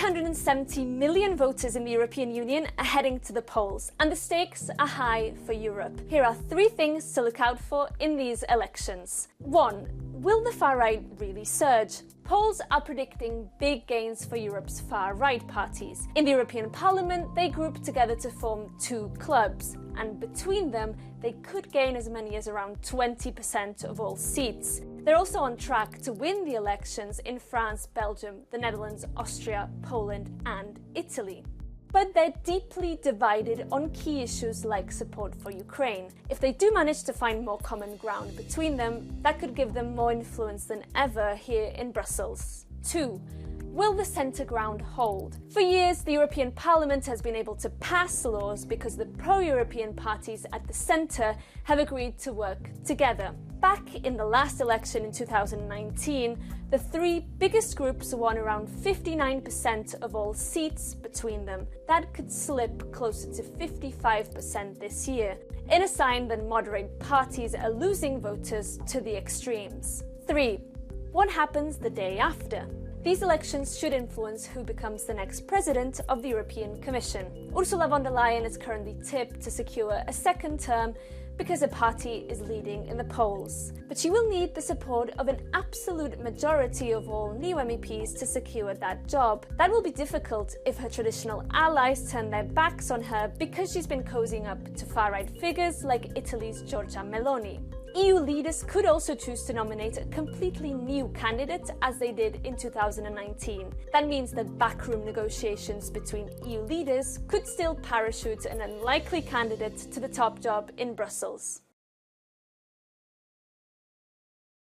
370 million voters in the European Union are heading to the polls, and the stakes are high for Europe. Here are 3 things to look out for in these elections. 1. Will the far right really surge? Polls are predicting big gains for Europe's far-right parties. In the European Parliament, they group together to form 2 clubs, and between them, they could gain as many as around 20% of all seats. They're also on track to win the elections in France, Belgium, the Netherlands, Austria, Poland, and Italy. But they're deeply divided on key issues like support for Ukraine. If they do manage to find more common ground between them, that could give them more influence than ever here in Brussels. 2. Will the centre ground hold? For years, the European Parliament has been able to pass laws because the pro-European parties at the centre have agreed to work together. Back in the last election in 2019, the 3 biggest groups won around 59% of all seats between them. That could slip closer to 55% this year, in a sign that moderate parties are losing voters to the extremes. 3. What happens the day after? These elections should influence who becomes the next president of the European Commission. Ursula von der Leyen is currently tipped to secure a 2nd term because her party is leading in the polls. But she will need the support of an absolute majority of all new MEPs to secure that job. That will be difficult if her traditional allies turn their backs on her because she's been cozying up to far-right figures like Italy's Giorgia Meloni. EU leaders could also choose to nominate a completely new candidate, as they did in 2019. That means that backroom negotiations between EU leaders could still parachute an unlikely candidate to the top job in Brussels.